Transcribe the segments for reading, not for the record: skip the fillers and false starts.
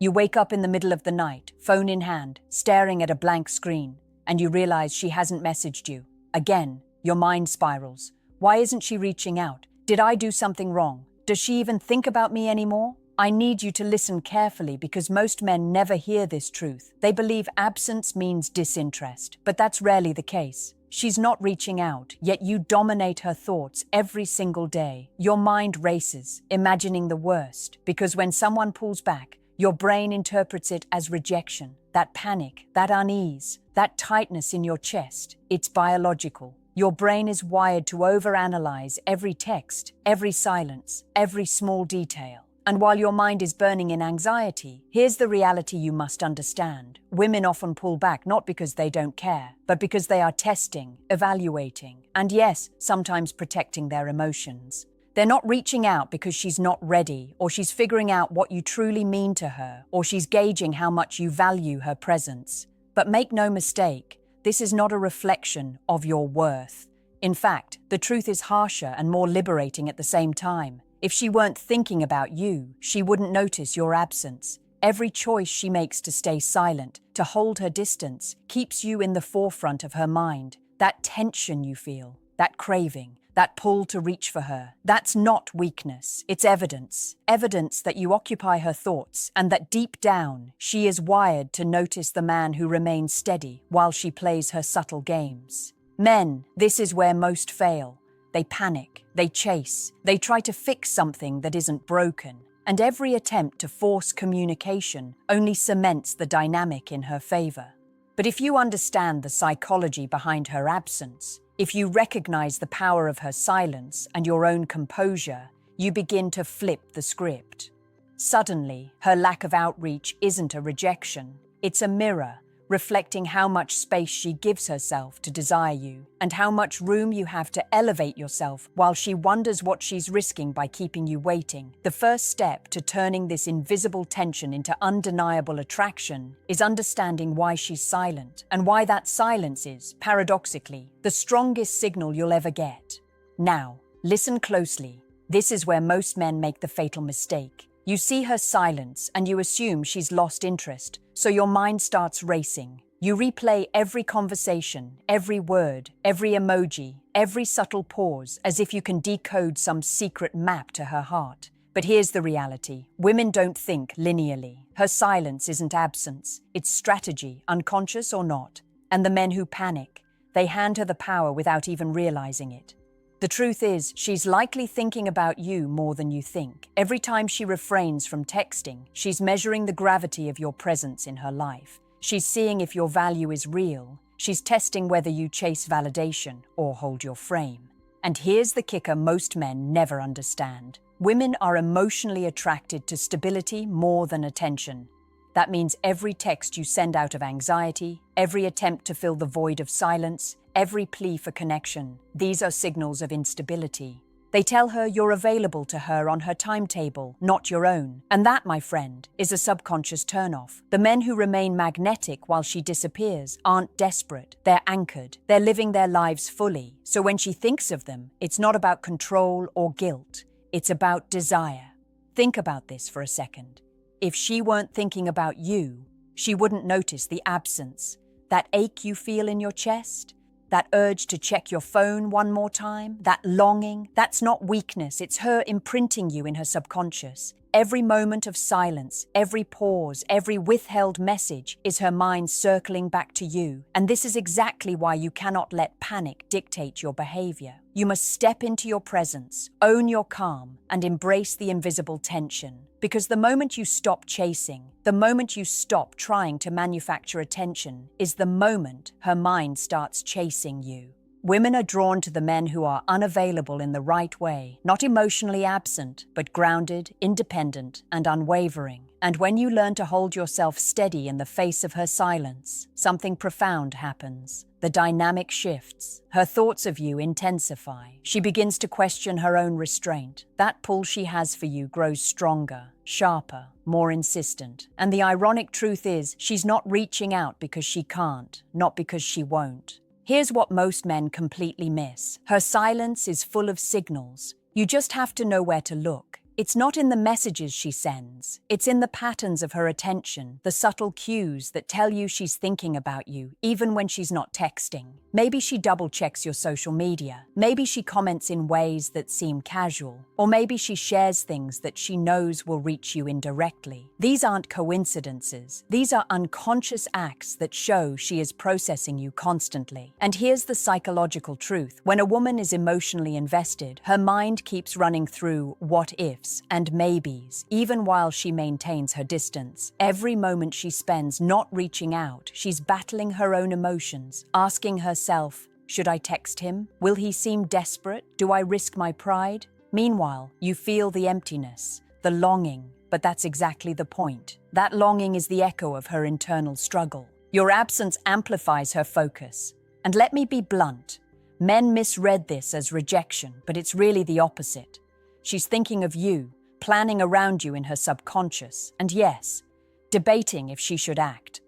You wake up in the middle of the night, phone in hand, staring at a blank screen, and you realize she hasn't messaged you. Again, your mind spirals. Why isn't she reaching out? Did I do something wrong? Does she even think about me anymore? I need you to listen carefully because most men never hear this truth. They believe absence means disinterest, but that's rarely the case. She's not reaching out, yet you dominate her thoughts every single day. Your mind races, imagining the worst, because when someone pulls back, your brain interprets it as rejection. That panic, that unease, that tightness in your chest, it's biological. Your brain is wired to overanalyze every text, every silence, every small detail. And while your mind is burning in anxiety, here's the reality you must understand. Women often pull back not because they don't care, but because they are testing, evaluating, and yes, sometimes protecting their emotions. They're not reaching out because she's not ready, or she's figuring out what you truly mean to her, or she's gauging how much you value her presence. But make no mistake, this is not a reflection of your worth. In fact, the truth is harsher and more liberating at the same time. If she weren't thinking about you, she wouldn't notice your absence. Every choice she makes to stay silent, to hold her distance, keeps you in the forefront of her mind. That tension you feel, that craving, that pull to reach for her, that's not weakness, it's evidence. Evidence that you occupy her thoughts and that deep down, she is wired to notice the man who remains steady while she plays her subtle games. Men, this is where most fail. They panic, they chase, they try to fix something that isn't broken, and every attempt to force communication only cements the dynamic in her favor. But if you understand the psychology behind her absence, if you recognize the power of her silence and your own composure, you begin to flip the script. Suddenly, her lack of outreach isn't a rejection, it's a mirror, reflecting how much space she gives herself to desire you and how much room you have to elevate yourself while she wonders what she's risking by keeping you waiting. The first step to turning this invisible tension into undeniable attraction is understanding why she's silent and why that silence is, paradoxically, the strongest signal you'll ever get. Now, listen closely. This is where most men make the fatal mistake. You see her silence and you assume she's lost interest, so your mind starts racing. You replay every conversation, every word, every emoji, every subtle pause, as if you can decode some secret map to her heart. But here's the reality. Women don't think linearly. Her silence isn't absence, it's strategy, unconscious or not. And the men who panic, they hand her the power without even realizing it. The truth is, she's likely thinking about you more than you think. Every time she refrains from texting, she's measuring the gravity of your presence in her life. She's seeing if your value is real. She's testing whether you chase validation or hold your frame. And here's the kicker most men never understand. Women are emotionally attracted to stability more than attention. That means every text you send out of anxiety, every attempt to fill the void of silence, every plea for connection, these are signals of instability. They tell her you're available to her on her timetable, not your own. And that, my friend, is a subconscious turnoff. The men who remain magnetic while she disappears aren't desperate, they're anchored, they're living their lives fully. So when she thinks of them, it's not about control or guilt, it's about desire. Think about this for a second. If she weren't thinking about you, she wouldn't notice the absence, that ache you feel in your chest, that urge to check your phone one more time, that longing. That's not weakness, it's her imprinting you in her subconscious. Every moment of silence, every pause, every withheld message is her mind circling back to you. And this is exactly why you cannot let panic dictate your behavior. You must step into your presence, own your calm, and embrace the invisible tension. Because the moment you stop chasing, the moment you stop trying to manufacture attention, is the moment her mind starts chasing you. Women are drawn to the men who are unavailable in the right way, not emotionally absent, but grounded, independent, and unwavering. And when you learn to hold yourself steady in the face of her silence, something profound happens. The dynamic shifts. Her thoughts of you intensify. She begins to question her own restraint. That pull she has for you grows stronger, sharper, more insistent. And the ironic truth is, she's not reaching out because she can't, not because she won't. Here's what most men completely miss. Her silence is full of signals. You just have to know where to look. It's not in the messages she sends. It's in the patterns of her attention, the subtle cues that tell you she's thinking about you, even when she's not texting. Maybe she double-checks your social media. Maybe she comments in ways that seem casual. Or maybe she shares things that she knows will reach you indirectly. These aren't coincidences. These are unconscious acts that show she is processing you constantly. And here's the psychological truth. When a woman is emotionally invested, her mind keeps running through what-ifs and maybes, even while she maintains her distance. Every moment she spends not reaching out, she's battling her own emotions, asking herself, should I text him? Will he seem desperate? Do I risk my pride? Meanwhile, you feel the emptiness, the longing, but that's exactly the point. That longing is the echo of her internal struggle. Your absence amplifies her focus. And let me be blunt. Men misread this as rejection, but it's really the opposite. She's thinking of you, planning around you in her subconscious, and yes, debating if she should act.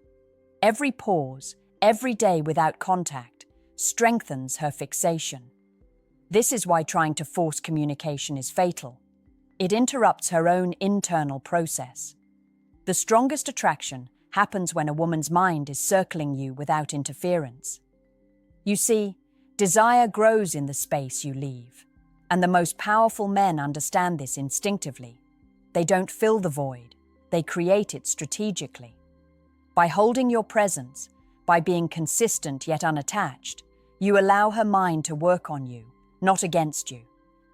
Every pause, every day without contact, strengthens her fixation. This is why trying to force communication is fatal. It interrupts her own internal process. The strongest attraction happens when a woman's mind is circling you without interference. You see, desire grows in the space you leave. And the most powerful men understand this instinctively. They don't fill the void, they create it strategically. By holding your presence, by being consistent yet unattached, you allow her mind to work on you, not against you.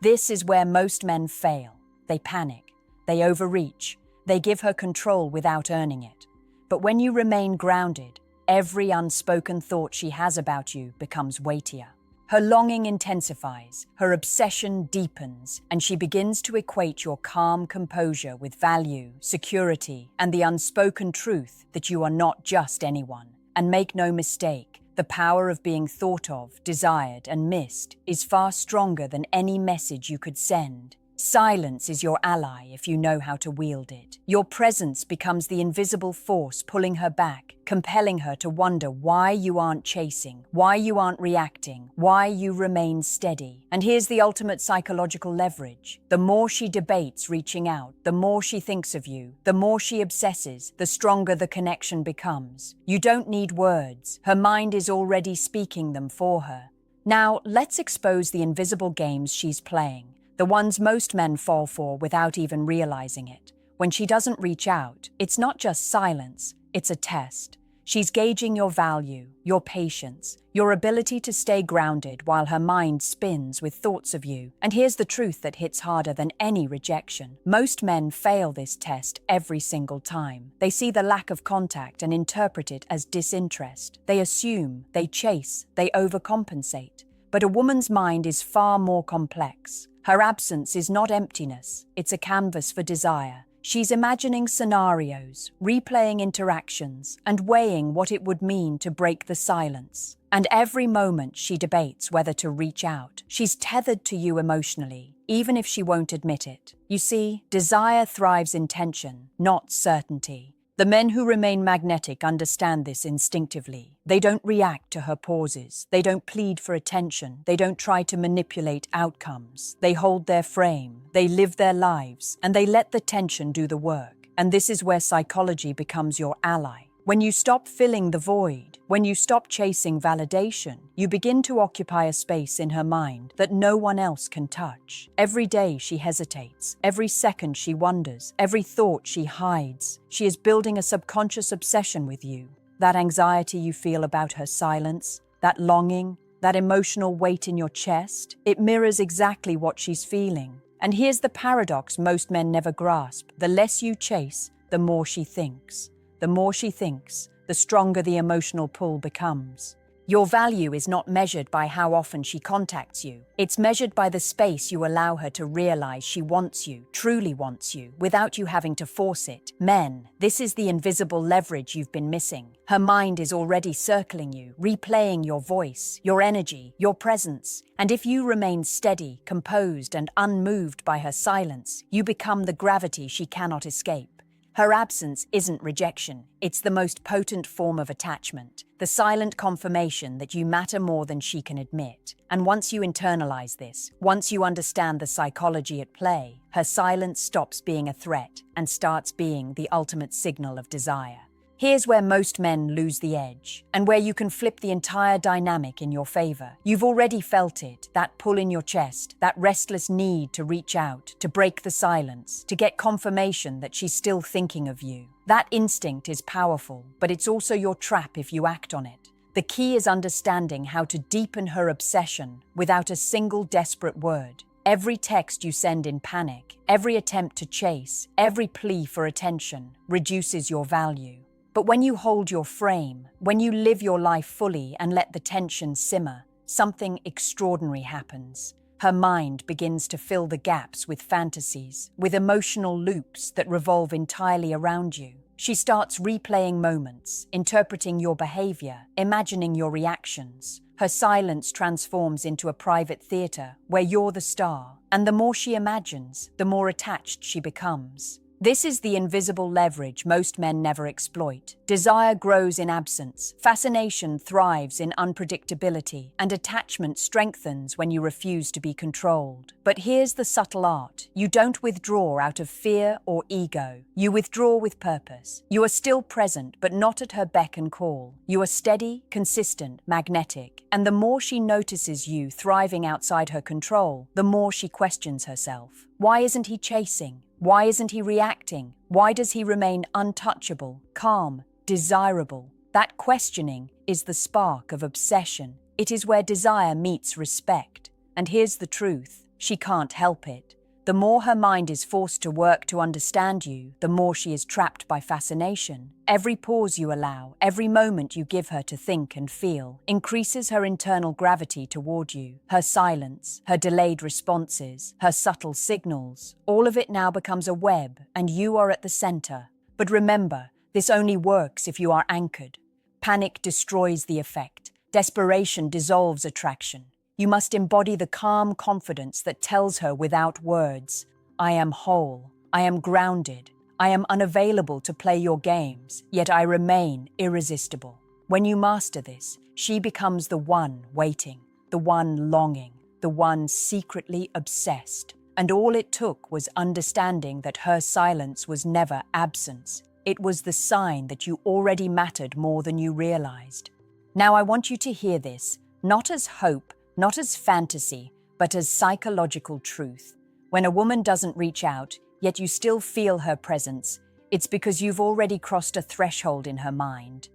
This is where most men fail. They panic, they overreach, they give her control without earning it. But when you remain grounded, every unspoken thought she has about you becomes weightier. Her longing intensifies, her obsession deepens, and she begins to equate your calm composure with value, security, and the unspoken truth that you are not just anyone. And make no mistake, the power of being thought of, desired, and missed is far stronger than any message you could send. Silence is your ally if you know how to wield it. Your presence becomes the invisible force pulling her back, compelling her to wonder why you aren't chasing, why you aren't reacting, why you remain steady. And here's the ultimate psychological leverage. The more she debates reaching out, the more she thinks of you, the more she obsesses, the stronger the connection becomes. You don't need words. Her mind is already speaking them for her. Now, let's expose the invisible games she's playing. The ones most men fall for without even realizing it. When she doesn't reach out, it's not just silence, it's a test. She's gauging your value, your patience, your ability to stay grounded while her mind spins with thoughts of you. And here's the truth that hits harder than any rejection. Most men fail this test every single time. They see the lack of contact and interpret it as disinterest. They assume, they chase, they overcompensate. But a woman's mind is far more complex. Her absence is not emptiness, it's a canvas for desire. She's imagining scenarios, replaying interactions, and weighing what it would mean to break the silence. And every moment she debates whether to reach out. She's tethered to you emotionally, even if she won't admit it. You see, desire thrives in tension, not certainty. The men who remain magnetic understand this instinctively. They don't react to her pauses. They don't plead for attention. They don't try to manipulate outcomes. They hold their frame. They live their lives. And they let the tension do the work. And this is where psychology becomes your ally. When you stop filling the void, when you stop chasing validation, you begin to occupy a space in her mind that no one else can touch. Every day she hesitates, every second she wonders, every thought she hides. She is building a subconscious obsession with you. That anxiety you feel about her silence, that longing, that emotional weight in your chest, it mirrors exactly what she's feeling. And here's the paradox most men never grasp. The less you chase, the more she thinks. The more she thinks, the stronger the emotional pull becomes. Your value is not measured by how often she contacts you. It's measured by the space you allow her to realize she wants you, truly wants you, without you having to force it. Men, this is the invisible leverage you've been missing. Her mind is already circling you, replaying your voice, your energy, your presence. And if you remain steady, composed, and unmoved by her silence, you become the gravity she cannot escape. Her absence isn't rejection. It's the most potent form of attachment, the silent confirmation that you matter more than she can admit. And once you internalize this, once you understand the psychology at play, her silence stops being a threat and starts being the ultimate signal of desire. Here's where most men lose the edge, and where you can flip the entire dynamic in your favor. You've already felt it, that pull in your chest, that restless need to reach out, to break the silence, to get confirmation that she's still thinking of you. That instinct is powerful, but it's also your trap if you act on it. The key is understanding how to deepen her obsession without a single desperate word. Every text you send in panic, every attempt to chase, every plea for attention reduces your value. But when you hold your frame, when you live your life fully and let the tension simmer, something extraordinary happens. Her mind begins to fill the gaps with fantasies, with emotional loops that revolve entirely around you. She starts replaying moments, interpreting your behavior, imagining your reactions. Her silence transforms into a private theater where you're the star, and the more she imagines, the more attached she becomes. This is the invisible leverage most men never exploit. Desire grows in absence, fascination thrives in unpredictability, and attachment strengthens when you refuse to be controlled. But here's the subtle art. You don't withdraw out of fear or ego. You withdraw with purpose. You are still present, but not at her beck and call. You are steady, consistent, magnetic, and the more she notices you thriving outside her control, the more she questions herself. Why isn't he chasing? Why isn't he reacting? Why does he remain untouchable, calm, desirable? That questioning is the spark of obsession. It is where desire meets respect. And here's the truth, she can't help it. The more her mind is forced to work to understand you, the more she is trapped by fascination. Every pause you allow, every moment you give her to think and feel, increases her internal gravity toward you. Her silence, her delayed responses, her subtle signals, all of it now becomes a web, and you are at the center. But remember, this only works if you are anchored. Panic destroys the effect. Desperation dissolves attraction. You must embody the calm confidence that tells her without words, I am whole, I am grounded, I am unavailable to play your games, yet I remain irresistible. When you master this, she becomes the one waiting, the one longing, the one secretly obsessed. And all it took was understanding that her silence was never absence. It was the sign that you already mattered more than you realized. Now I want you to hear this, not as hope, not as fantasy, but as psychological truth. When a woman doesn't reach out, yet you still feel her presence, it's because you've already crossed a threshold in her mind.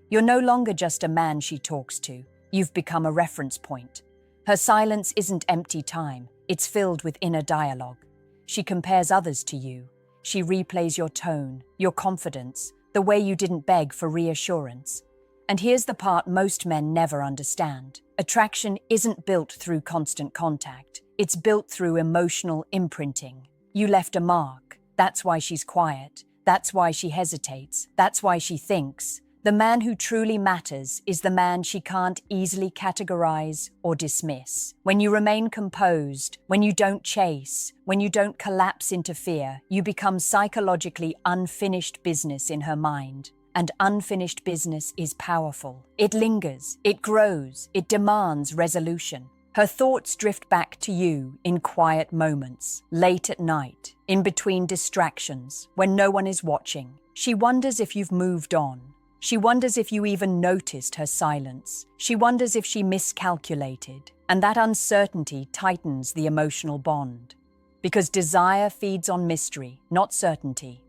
You're no longer just a man she talks to. You've become a reference point. Her silence isn't empty time. It's filled with inner dialogue. She compares others to you. She replays your tone, your confidence, the way you didn't beg for reassurance. And here's the part most men never understand. Attraction isn't built through constant contact. It's built through emotional imprinting. You left a mark. That's why she's quiet. That's why she hesitates. That's why she thinks. The man who truly matters is the man she can't easily categorize or dismiss. When you remain composed, when you don't chase, when you don't collapse into fear, you become psychologically unfinished business in her mind. And unfinished business is powerful. It lingers, it grows, it demands resolution. Her thoughts drift back to you in quiet moments, late at night, in between distractions, when no one is watching. She wonders if you've moved on. She wonders if you even noticed her silence. She wonders if she miscalculated. And that uncertainty tightens the emotional bond. Because desire feeds on mystery, not certainty.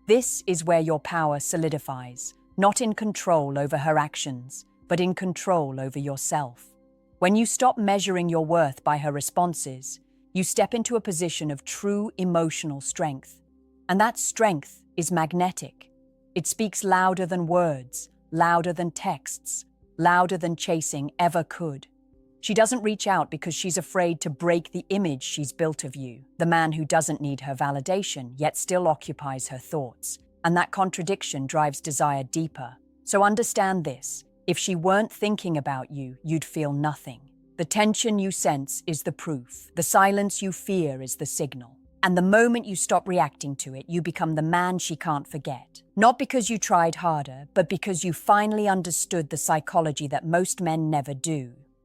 This is where your power solidifies, not in control over her actions, but in control over yourself. When you stop measuring your worth by her responses, you step into a position of true emotional strength. And that strength is magnetic. It speaks louder than words, louder than texts, louder than chasing ever could. She doesn't reach out because she's afraid to break the image she's built of you, the man who doesn't need her validation, yet still occupies her thoughts. And that contradiction drives desire deeper. So understand this. If she weren't thinking about you, you'd feel nothing. The tension you sense is the proof. The silence you fear is the signal. And the moment you stop reacting to it, you become the man she can't forget. Not because you tried harder, but because you finally understood the psychology that most men never do.